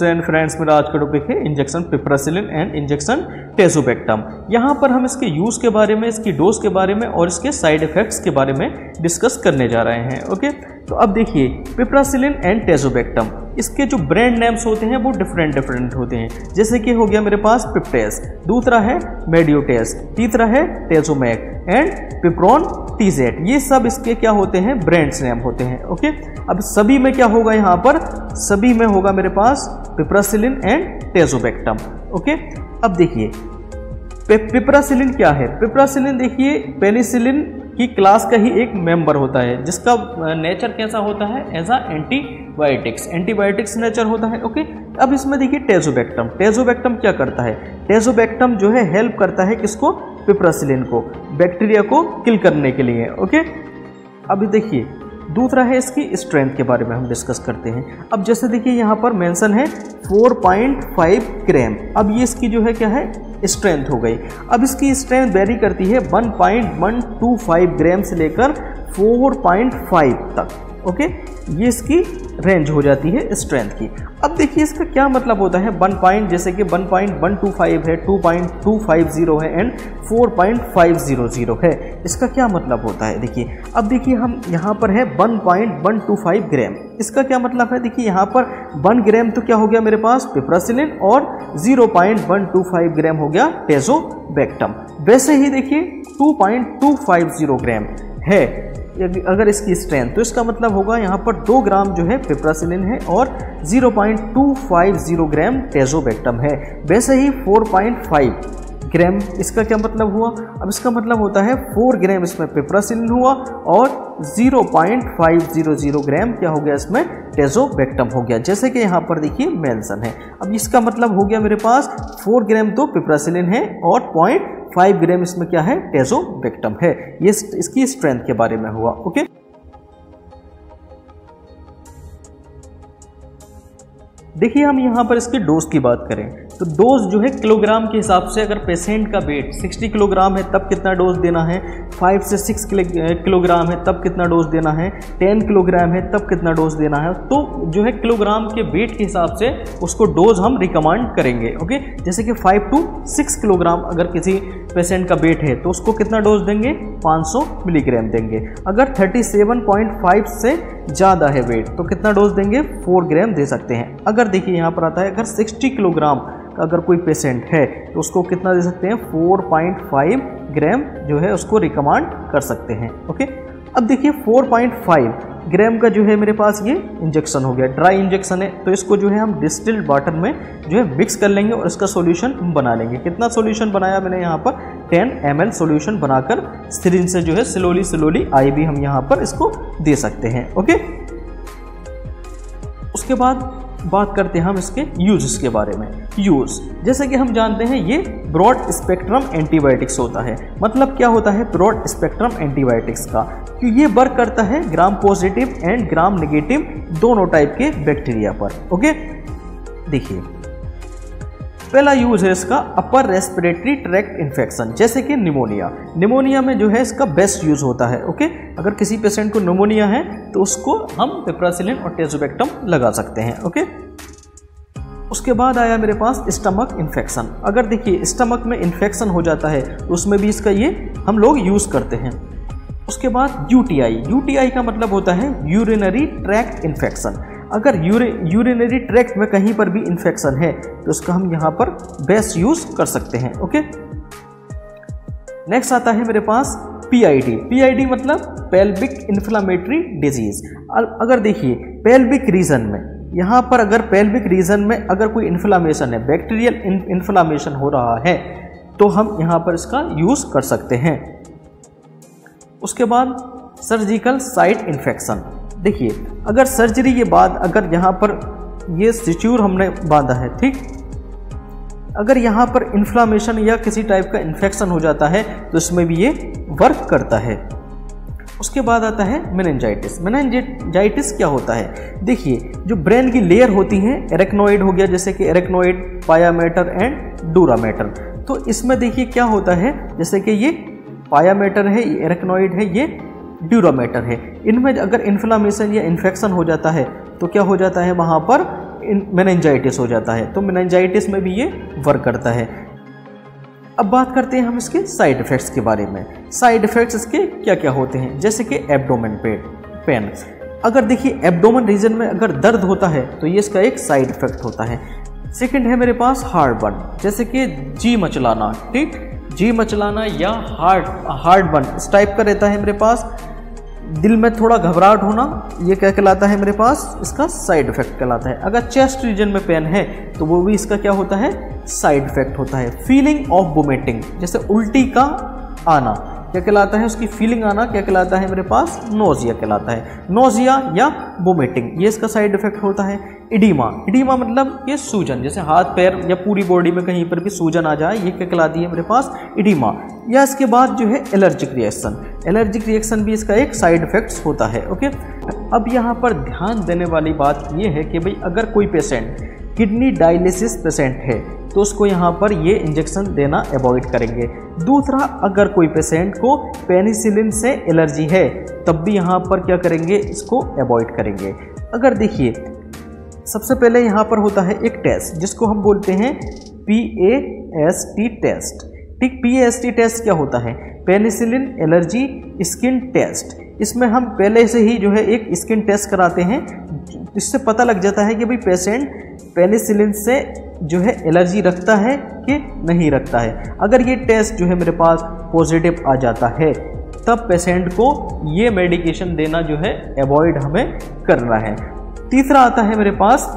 And friends, मेरा आज का टॉपिक है injection piperacillin and injection tazobactam. यहाँ पर हम इसके यूज़ के बारे में, इसकी डोज के बारे में और इसके साइड इफेक्ट्स के बारे में डिस्कस करने जा रहे हैं। ओके, तो अब देखिए पिपरासिलिन एंड टेजोबेक्टम, इसके जो ब्रांड नेम्स होते हैं वो डिफरेंट होते हैं। जैसे कि हो गया मेरे पास पिपटेस, दूसरा है मेडियोटेस, तीसरा है टेजोमैक एंड पिप्रोन टीजेट। ये सब इसके क्या होते हैं, ब्रांड्स नेम होते हैं। ओके, अब सभी में क्या होगा, यहाँ पर सभी में होगा मेरे पास पिपरासिलिन एंड टेजोबेक्टम। ओके, अब देखिए पिपरासिलिन क्या है। पिपरासिलिन देखिए पेनिसिलिन की क्लास का ही एक मेंबर होता है, जिसका नेचर कैसा होता है, एज अ एंटीबायोटिक्स नेचर होता है। ओके, अब इसमें देखिए टेजोबेक्टम क्या करता है। टेजोबेक्टम जो है हेल्प करता है किसको, पिपरासिलिन को, बैक्टीरिया को किल करने के लिए। ओके, अभी देखिए दूसरा है इसकी स्ट्रेंथ के बारे में हम डिस्कस करते हैं। अब जैसे देखिए यहाँ पर मेंशन है 4.5 ग्राम। अब ये इसकी जो है क्या है, स्ट्रेंथ हो गई। अब इसकी स्ट्रेंथ वेरी करती है 1.125 ग्राम से लेकर 4.5 तक। ओके, ये इसकी रेंज हो जाती है स्ट्रेंथ की। अब देखिए इसका क्या मतलब होता है, जैसे कि 1.125 है, 2.250 है एंड 4.500 है। इसका क्या मतलब होता है, देखिए अब देखिए हम यहाँ पर है 1.125 ग्राम। इसका क्या मतलब है, देखिए यहाँ पर 1 ग्राम तो क्या हो गया मेरे पास पिपरासिलिन और 0.125 ग्राम हो गया टेजोबेक्टम। वैसे ही देखिए 2.250 ग्राम है अगर इसकी स्ट्रेंथ, तो इसका मतलब होगा यहाँ पर 2 ग्राम जो है पिपरासिलिन है और 0.250 ग्राम टेजोबेक्टम है। वैसे ही 4.5 ग्राम, इसका क्या मतलब हुआ, अब इसका मतलब होता है 4 ग्राम इसमें पिपरासिलिन हुआ और 0.500 ग्राम क्या हो गया इसमें टेजोबेक्टम हो गया, जैसे कि यहाँ पर देखिए मेंशन है। अब इसका मतलब हो गया मेरे पास 4 ग्राम तो पिपरासिलिन है और 0.5 ग्राम इसमें क्या है, टेजोबेक्टम है। ये इसकी स्ट्रेंथ के बारे में हुआ। ओके, देखिए हम यहाँ पर इसके डोज की बात करें तो डोज जो है किलोग्राम के हिसाब से, अगर पेशेंट का वेट 60 किलोग्राम है तब कितना डोज देना है, 5 से 6 किलोग्राम है तब कितना डोज देना है, 10 किलोग्राम है तब कितना डोज देना है। तो जो है किलोग्राम के वेट के हिसाब से उसको डोज हम रिकमेंड करेंगे। ओके, जैसे कि 5 to 6 किलोग्राम अगर किसी पेशेंट का वेट है तो उसको कितना डोज देंगे, 500 मिलीग्राम देंगे। अगर 37.5 से ज़्यादा है वेट तो कितना डोज देंगे, 4 ग्राम दे सकते हैं। अगर देखिए यहाँ पर आता है अगर 60 किलोग्राम का अगर कोई पेशेंट है तो उसको कितना दे सकते हैं, 4.5 ग्राम जो है उसको रिकमेंड कर सकते हैं। ओके, अब देखिए 4.5 ग्राम का जो है मेरे पास ये इंजेक्शन हो गया, ड्राई इंजेक्शन है, तो इसको जो है हम डिस्टिल्ड वाटर में जो है मिक्स कर लेंगे और इसका सॉल्यूशन बना लेंगे। कितना सॉल्यूशन बनाया मैंने यहाँ पर, 10 ml सॉल्यूशन बनाकर सिरिंज से जो है स्लोली IV हम यहाँ पर इसको दे सकते हैं। ओके, उसके बाद बात करते हैं हम इसके यूजेस के बारे में। यूज, जैसे कि हम जानते हैं ये ब्रॉड स्पेक्ट्रम एंटीबायोटिक्स होता है। मतलब क्या होता है ब्रॉड स्पेक्ट्रम एंटीबायोटिक्स का, कि ये वर्क करता है gram positive and gram negative दोनों टाइप के बैक्टीरिया पर। ओके, देखिए पहला यूज है इसका अपर रेस्पिरेटरी ट्रैक्ट इन्फेक्शन, जैसे कि निमोनिया में जो है इसका बेस्ट यूज होता है। ओके, अगर किसी पेशेंट को निमोनिया है तो उसको हम पिपरासिलिन और टेजोबेक्टम लगा सकते हैं। ओके, उसके बाद आया मेरे पास स्टमक इन्फेक्शन। अगर देखिए स्टमक में इन्फेक्शन हो जाता है तो उसमें भी इसका ये हम लोग यूज करते हैं। उसके बाद यूटीआई का मतलब होता है यूरिनरी ट्रैक्ट इन्फेक्शन। अगर यूरिनरी ट्रैक्ट में कहीं पर भी इन्फेक्शन है तो उसका हम यहाँ पर बेस्ट यूज कर सकते हैं। ओके, नेक्स्ट आता है मेरे पास PID मतलब पेल्विक इन्फ्लामेटरी डिजीज। अगर देखिए पेल्विक रीजन में, यहाँ पर अगर पेल्विक रीजन में अगर कोई इन्फ्लामेशन है, बैक्टीरियल इन्फ्लामेशन हो रहा है तो हम यहाँ पर इसका यूज कर सकते हैं। उसके बाद सर्जिकल साइट इन्फेक्शन। देखिए अगर सर्जरी के बाद अगर यहाँ पर ये स्टिच्यूर हमने बांधा है, ठीक, अगर यहाँ पर इन्फ्लामेशन या किसी टाइप का इन्फेक्शन हो जाता है तो इसमें भी ये वर्क करता है। उसके बाद आता है मेनिंजाइटिस क्या होता है, देखिए जो ब्रेन की लेयर होती है, एरेक्नोइड हो गया, जैसे कि एरेक्नोइड, पायामेटर एंड डूरामेटर। तो इसमें देखिए क्या होता है, जैसे कि ये पायामेटर है, ये एरेक्नोइड है, ये ड्यूरामेटर है। इनमें अगर इन्फ्लामेशन या इन्फेक्शन हो जाता है तो क्या हो जाता है, वहाँ पर मेनिंजाइटिस हो जाता है, तो मेनिंजाइटिस में भी ये वर्क करता है। अब बात करते हैं हम इसके साइड इफ़ेक्ट्स के बारे में। साइड इफ़ेक्ट्स इसके क्या क्या होते हैं, जैसे कि एब्डोमेन पेन। अगर देखिए एब्डोमेन रीजन में अगर दर्द होता है तो ये इसका एक साइड इफ़ेक्ट होता है। सेकंड है मेरे पास हार्टबर्न, जैसे कि जी मचलाना, ठीक, जी मचलाना या हार्टबर्न इस टाइप का रहता है मेरे पास। दिल में थोड़ा घबराहट होना, ये क्या कहलाता है मेरे पास, इसका साइड इफेक्ट कहलाता है। अगर चेस्ट रीजन में पेन है तो वो भी इसका क्या होता है, साइड इफेक्ट होता है। फीलिंग ऑफ वोमिटिंग, जैसे उल्टी का आना क्या कहलाता है, उसकी फीलिंग आना क्या कहलाता है मेरे पास, नोजिया कहलाता है। नोजिया या वोमिटिंग ये इसका साइड इफेक्ट होता है। इडीमा मतलब ये सूजन, जैसे हाथ पैर या पूरी बॉडी में कहीं पर भी सूजन आ जाए, ये क्या कहलाती है मेरे पास, इडीमा। या इसके बाद जो है एलर्जिक रिएक्शन भी इसका एक साइड इफेक्ट्स होता है। ओके, अब यहाँ पर ध्यान देने वाली बात ये है कि भाई अगर कोई पेशेंट किडनी डायलिसिस पेशेंट है तो उसको यहाँ पर ये इंजेक्शन देना अवॉइड करेंगे। दूसरा, अगर कोई पेशेंट को पेनिसिलिन से एलर्जी है तब भी यहाँ पर क्या करेंगे, इसको अवॉइड करेंगे। अगर देखिए सबसे पहले यहाँ पर होता है एक टेस्ट जिसको हम बोलते हैं PAST टेस्ट, ठीक। PAST टेस्ट क्या होता है, पेनिसिलिन एलर्जी स्किन टेस्ट। इसमें हम पहले से ही जो है एक स्किन टेस्ट कराते हैं, इससे पता लग जाता है कि भाई पेशेंट पेनिसिलिन से जो है एलर्जी रखता है कि नहीं रखता है। अगर ये टेस्ट जो है मेरे पास पॉजिटिव आ जाता है तब पेशेंट को ये मेडिकेशन देना जो है अवॉइड हमें करना है। तीसरा आता है मेरे पास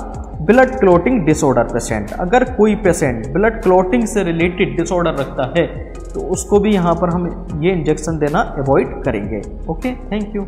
ब्लड क्लॉटिंग डिसऑर्डर पेशेंट। अगर कोई पेशेंट ब्लड क्लॉटिंग से रिलेटेड डिसऑर्डर रखता है तो उसको भी यहाँ पर हम ये इंजेक्शन देना अवॉइड करेंगे। Okay, thank you.